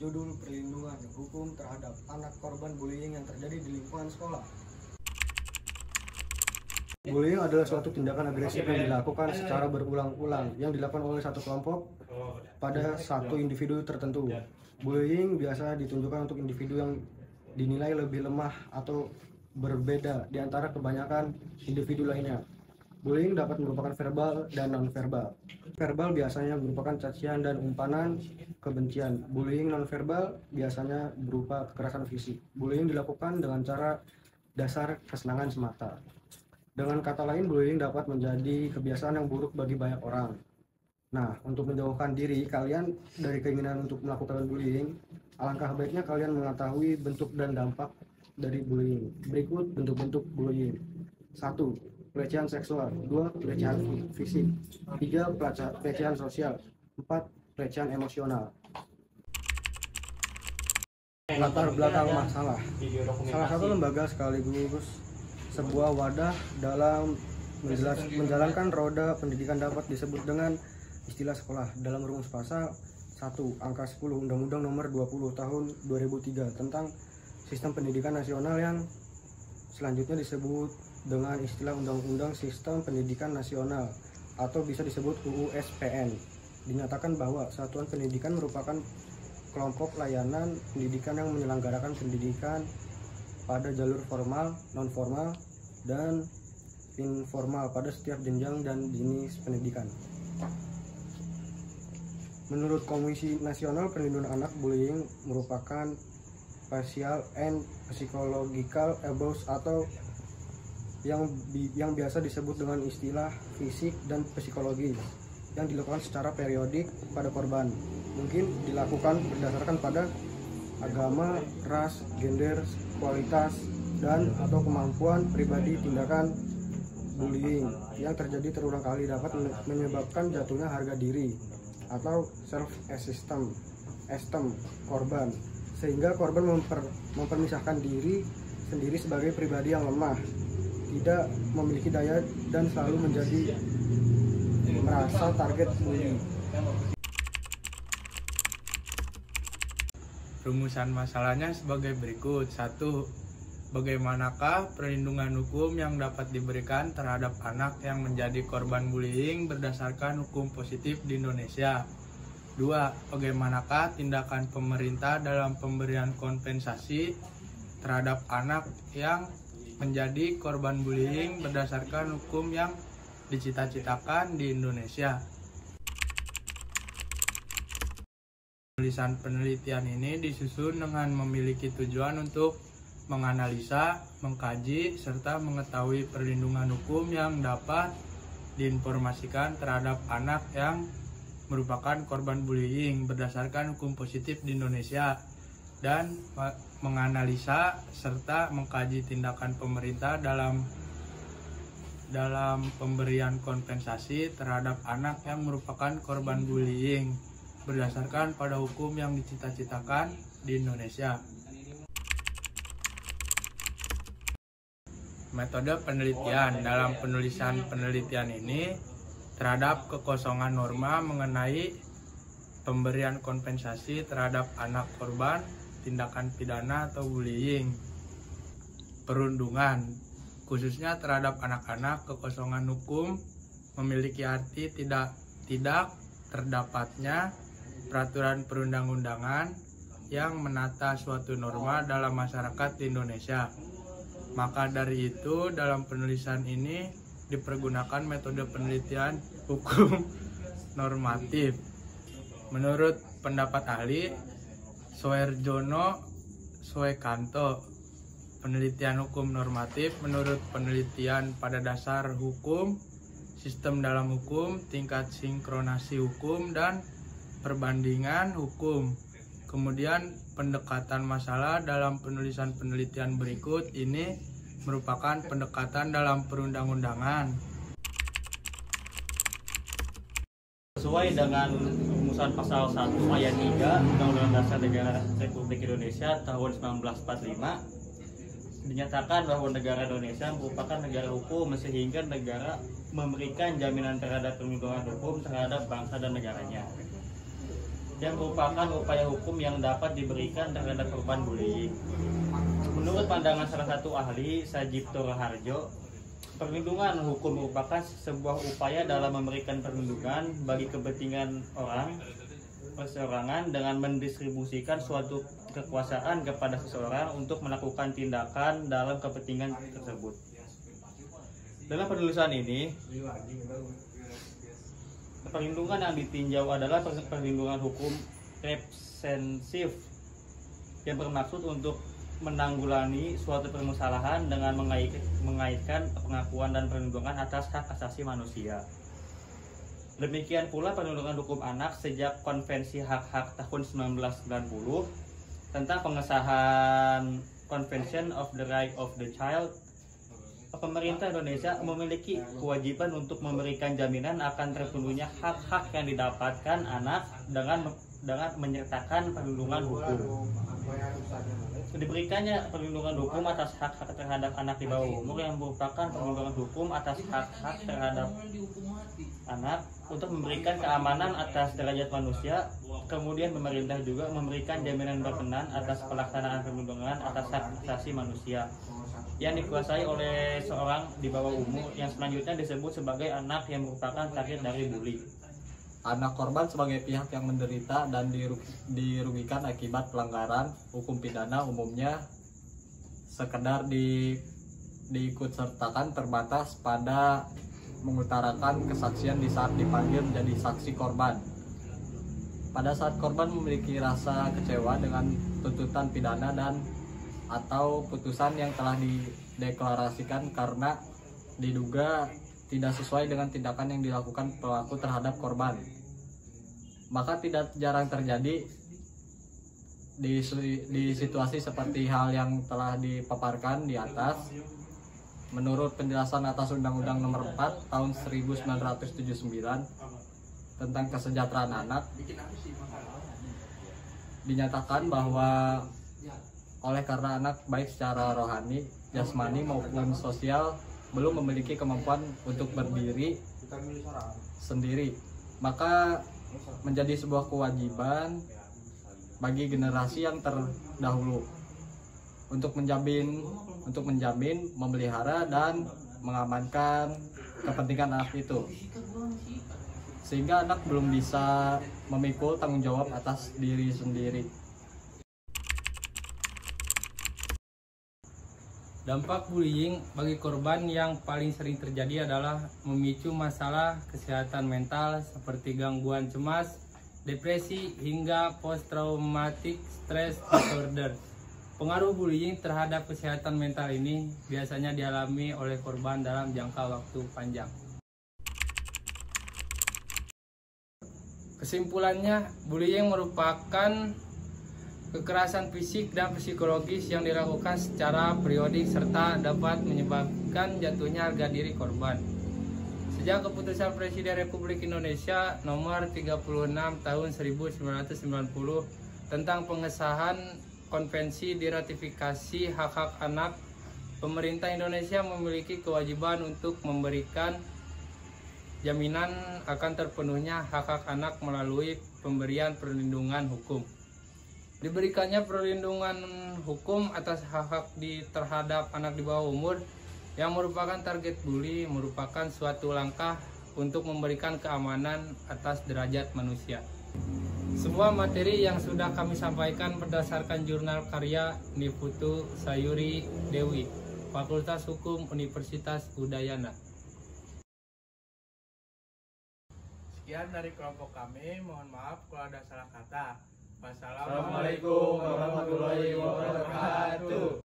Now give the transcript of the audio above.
berjudul Perlindungan Hukum Terhadap Anak Korban Bullying yang terjadi di lingkungan sekolah. Bullying adalah suatu tindakan agresif yang dilakukan secara berulang-ulang yang dilakukan oleh satu kelompok pada satu individu tertentu. Bullying biasa ditunjukkan untuk individu yang dinilai lebih lemah atau berbeda di antara kebanyakan individu lainnya. Bullying dapat merupakan verbal dan non-verbal. Verbal biasanya merupakan cacian dan umpanan kebencian. Bullying non-verbal biasanya berupa kekerasan fisik. Bullying dilakukan dengan cara dasar kesenangan semata. Dengan kata lain, bullying dapat menjadi kebiasaan yang buruk bagi banyak orang. Nah, untuk menjauhkan diri kalian dari keinginan untuk melakukan bullying, alangkah baiknya kalian mengetahui bentuk dan dampak dari bullying. Berikut bentuk-bentuk bullying. 1. Pelecehan seksual. 2. Pelecehan fisik. 3. Pelecehan sosial. 4. Pelecehan emosional. Latar belakang masalah. Salah satu lembaga sekaligus sebuah wadah dalam menjalankan roda pendidikan dapat disebut dengan istilah sekolah. Dalam rumus pasal 1 angka 10 Undang-Undang Nomor 20 Tahun 2003 tentang Sistem Pendidikan Nasional yang selanjutnya disebut dengan istilah Undang-Undang Sistem Pendidikan Nasional atau bisa disebut UU SPN. Dinyatakan bahwa satuan pendidikan merupakan kelompok layanan pendidikan yang menyelenggarakan pendidikan pada jalur formal, non-formal, dan informal pada setiap jenjang dan jenis pendidikan. Menurut Komisi Nasional Perlindungan Anak, bullying merupakan facial and psychological abuse atau yang biasa disebut dengan istilah fisik dan psikologis yang dilakukan secara periodik pada korban. Mungkin dilakukan berdasarkan pada agama, ras, gender, kualitas, dan atau kemampuan pribadi. Tindakan bullying yang terjadi terulang kali dapat menyebabkan jatuhnya harga diri atau self-esteem korban, sehingga korban mempermisahkan diri sendiri sebagai pribadi yang lemah, tidak memiliki daya, dan selalu merasa target bullying. Rumusan masalahnya sebagai berikut. 1. Bagaimanakah perlindungan hukum yang dapat diberikan terhadap anak yang menjadi korban bullying berdasarkan hukum positif di Indonesia? 2. Bagaimanakah tindakan pemerintah dalam pemberian kompensasi terhadap anak yang menjadi korban bullying berdasarkan hukum yang dicita-citakan di Indonesia? Penulisan penelitian ini disusun dengan memiliki tujuan untuk menganalisa, mengkaji, serta mengetahui perlindungan hukum yang dapat diinformasikan terhadap anak yang merupakan korban bullying berdasarkan hukum positif di Indonesia, dan menganalisa serta mengkaji tindakan pemerintah dalam pemberian kompensasi terhadap anak yang merupakan korban bullying berdasarkan pada hukum yang dicita-citakan di Indonesia. Metode penelitian. Dalam penulisan penelitian ini terhadap kekosongan norma mengenai pemberian kompensasi terhadap anak korban tindakan pidana atau bullying. Perundungan, khususnya terhadap anak-anak, kekosongan hukum memiliki arti tidak terdapatnya peraturan perundang-undangan yang menata suatu norma dalam masyarakat di Indonesia. Maka dari itu, dalam penulisan ini dipergunakan metode penelitian hukum normatif. Menurut pendapat ahli Soerjono Soekanto, penelitian hukum normatif menurut penelitian pada dasar hukum, sistem dalam hukum, tingkat sinkronasi hukum, dan perbandingan hukum. Kemudian pendekatan masalah dalam penulisan penelitian berikut ini merupakan pendekatan dalam perundang-undangan. Sesuai dengan rumusan pasal 1 ayat 3 Undang-Undang Dasar Negara Republik Indonesia tahun 1945, dinyatakan bahwa negara Indonesia merupakan negara hukum sehingga negara memberikan jaminan terhadap perlindungan hukum terhadap bangsa dan negaranya. yang merupakan upaya hukum yang dapat diberikan terhadap korban bullying. Menurut pandangan salah satu ahli, Sajipto Raharjo, perlindungan hukum merupakan sebuah upaya dalam memberikan perlindungan bagi kepentingan orang perseorangan dengan mendistribusikan suatu kekuasaan kepada seseorang untuk melakukan tindakan dalam kepentingan tersebut. Dalam penulisan ini, perlindungan yang ditinjau adalah perlindungan hukum representatif yang bermaksud untuk menanggulangi suatu permasalahan dengan mengaitkan pengakuan dan perlindungan atas hak asasi manusia. Demikian pula perlindungan hukum anak sejak Konvensi Hak-Hak tahun 1990 tentang pengesahan Convention of the Right of the Child. Pemerintah Indonesia memiliki kewajiban untuk memberikan jaminan akan terpenuhnya hak-hak yang didapatkan anak dengan menyertakan perlindungan hukum. Diberikannya perlindungan hukum atas hak-hak terhadap anak di bawah umur yang merupakan perlindungan hukum atas hak-hak terhadap anak untuk memberikan keamanan atas derajat manusia. Kemudian pemerintah juga memberikan jaminan berkenan atas pelaksanaan perlindungan atas hak asasi manusia yang dikuasai oleh seorang di bawah umur yang selanjutnya disebut sebagai anak yang merupakan target dari bully. Anak korban sebagai pihak yang menderita dan dirugikan akibat pelanggaran hukum pidana umumnya sekedar diikutsertakan terbatas pada mengutarakan kesaksian di saat dipanggil menjadi saksi korban. Pada saat korban memiliki rasa kecewa dengan tuntutan pidana dan atau putusan yang telah dideklarasikan karena diduga tidak sesuai dengan tindakan yang dilakukan pelaku terhadap korban, maka tidak jarang terjadi di situasi seperti hal yang telah dipaparkan di atas. Menurut penjelasan atas Undang-Undang Nomor 4 Tahun 1979 tentang kesejahteraan anak, dinyatakan bahwa oleh karena anak baik secara rohani, jasmani maupun sosial belum memiliki kemampuan untuk berdiri sendiri, maka menjadi sebuah kewajiban bagi generasi yang terdahulu untuk menjamin, memelihara dan mengamankan kepentingan anak itu, sehingga anak belum bisa memikul tanggung jawab atas diri sendiri. Dampak bullying bagi korban yang paling sering terjadi adalah memicu masalah kesehatan mental seperti gangguan cemas, depresi, hingga post-traumatic stress disorder. Pengaruh bullying terhadap kesehatan mental ini biasanya dialami oleh korban dalam jangka waktu panjang. Kesimpulannya, bullying merupakan kekerasan fisik dan psikologis yang dilakukan secara periodik serta dapat menyebabkan jatuhnya harga diri korban. Sejak keputusan Presiden Republik Indonesia nomor 36 tahun 1990 tentang pengesahan konvensi diratifikasi hak-hak anak, pemerintah Indonesia memiliki kewajiban untuk memberikan jaminan akan terpenuhnya hak-hak anak melalui pemberian perlindungan hukum. Diberikannya perlindungan hukum atas hak-hak terhadap anak di bawah umur yang merupakan target bully merupakan suatu langkah untuk memberikan keamanan atas derajat manusia. Sebuah materi yang sudah kami sampaikan berdasarkan jurnal karya Niputu Sayuri Dewi, Fakultas Hukum Universitas Udayana. Sekian dari kelompok kami, mohon maaf kalau ada salah kata. Wassalamualaikum warahmatullahi wabarakatuh.